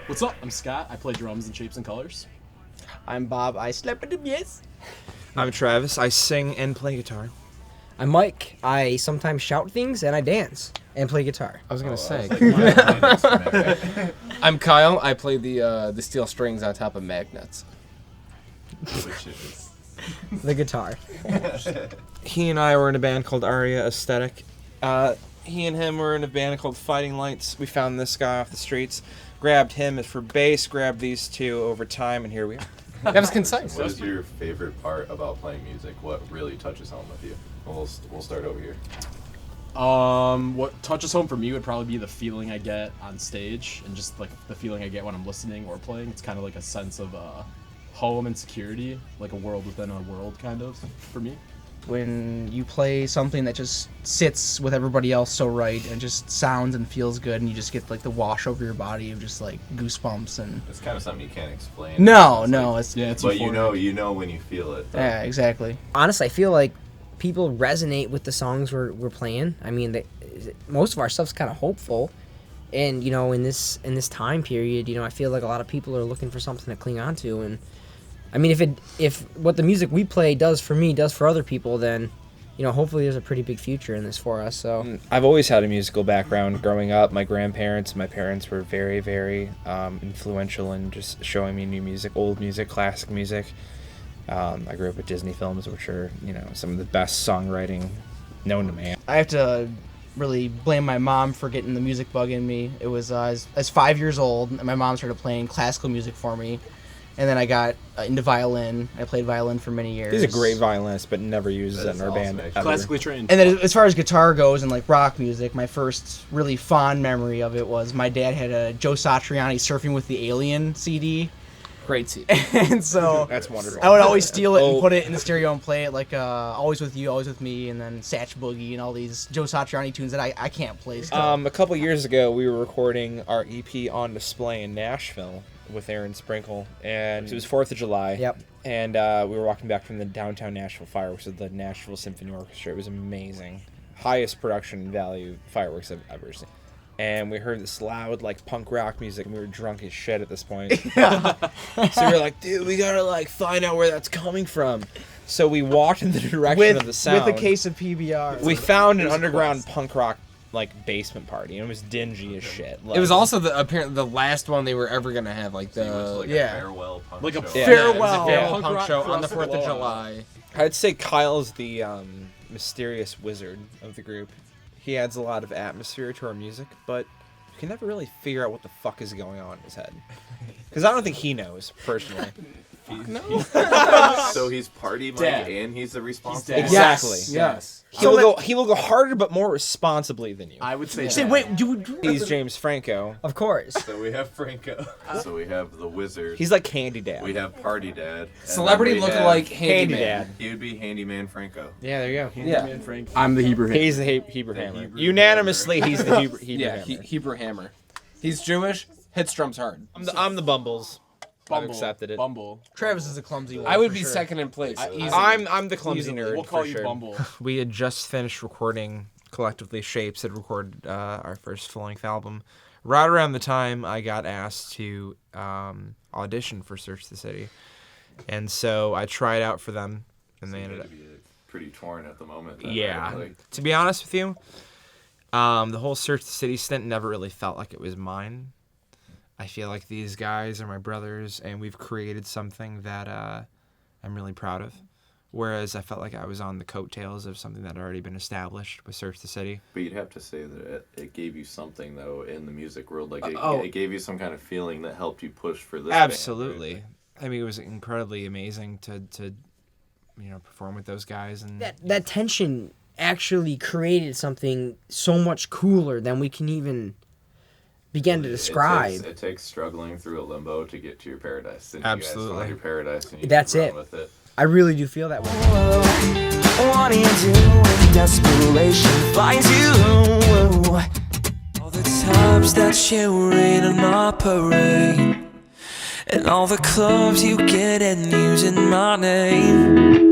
What's up? I'm Scott. I play drums in Shapes and Colors. I'm Bob. I slap at the yes. I'm Travis. I sing and play guitar. I'm Mike. I sometimes shout things and I dance and play guitar. I was gonna say. I'm Kyle. I play the steel strings on top of magnets. Which is The guitar. He and I were in a band called Aria Aesthetic. He and him were in a band called Fighting Lights. We found this guy off the streets, grabbed him for bass, grabbed these two over time, and here we are. That was concise. What is your favorite part about playing music? What really touches home with you? We'll start over here. What touches home for me would probably be the feeling I get on stage and just like the feeling I get when I'm listening or playing. It's kind of like a sense of home and security, like a world within a world kind of for me. When you play something that just sits with everybody else so right and just sounds and feels good, and you just get like the wash over your body of just like goosebumps and. It's kind of something you can't explain. No, it's it's but euphoric. you know when you feel it. Yeah, exactly. Honestly, I feel like people resonate with the songs we're playing. I mean, most of our stuff's kind of hopeful, and in this time period, I feel like a lot of people are looking for something to cling on to. And I mean, if what the music we play does for me does for other people, then hopefully there's a pretty big future in this for us. So I've always had a musical background. Growing up, my grandparents and my parents were very, very influential in just showing me new music, old music, classic music. I grew up with Disney films, which are, some of the best songwriting known to man. I have to really blame my mom for getting the music bug in me. It was I was 5 years old, and my mom started playing classical music for me. And then I got into violin. I played violin for many years. He's a great violinist, but never uses it in our awesome, band. actually. Ever. Classically trained. And then as far as guitar goes and like rock music, my first really fond memory of it was my dad had a Joe Satriani Surfing with the Alien CD. Great seat. And so That's wonderful. I would always steal it and put it in the stereo and play it like Always With You, Always With Me, and then Satch Boogie and all these Joe Satriani tunes that I can't play still. A couple years ago, we were recording our EP on display in Nashville with Aaron Sprinkle, and it was 4th of July. Yep. And we were walking back from the downtown Nashville fireworks with the Nashville Symphony Orchestra. It was amazing. Highest production value fireworks I've ever seen. And we heard this loud, punk rock music, and we were drunk as shit at this point. So we were like, dude, we gotta, find out where that's coming from. So we walked in the direction of the sound. With a case of PBR. We found an underground punk rock, basement party, and it was dingy as shit. It was also apparently the last one they were ever gonna have, It was yeah. a farewell punk Like a show. Yeah. farewell. Yeah, Punk punk rock show on the festival. 4th of July. I'd say Kyle's the mysterious wizard of the group. He adds a lot of atmosphere to our music, but you can never really figure out what the fuck is going on in his head. Because I don't think he knows, personally. So he's party Mike Dad. and he's the responsible. Dad. Exactly. Yes. He will go harder, but more responsibly than you. I would say. Say, that. wait, He's James Franco. of course. So we have Franco. So we have the wizard. He's like Candy Dad. We have Party Dad. and Celebrity then we lookalike have- Candy handyman. Dad. He would be Handyman Franco. Yeah, there you go. Man, Frank. I'm the Hebrew. He's the Hebrew Hammer. Hebrew Unanimously, he's the Hebrew Yeah, Hammer. Hebrew hammer. He's Jewish. Hits drums hard. I'm the Bumbles. I've Bumble. accepted it. Bumble. Travis is a clumsy one. I would for be sure. second in place. easily. I'm the clumsy Easily. nerd. We'll call for you sure. Bumble. We had just finished recording collectively. Shapes had recorded our first full-length album. Right around the time I got asked to audition for Search the City, and so I tried out for them, and they ended up. Pretty torn at the moment. then, Yeah. right? To be honest with you, the whole Search the City stint never really felt like it was mine. I feel like these guys are my brothers, and we've created something that I'm really proud of. Whereas I felt like I was on the coattails of something that had already been established with Search the City. But you'd have to say that it gave you something, though, in the music world. Like, it gave you some kind of feeling that helped you push for this band, Absolutely. right? I mean, it was incredibly amazing to perform with those guys. And That tension actually created something so much cooler than we can even begin to describe. It takes struggling through a limbo to get to your paradise. And Absolutely. You guys found your paradise, and you That's run it. with it. I really do feel that way. What do you do when desperation finds you? All the times that you rain on my parade, and all the clubs you get in using my name.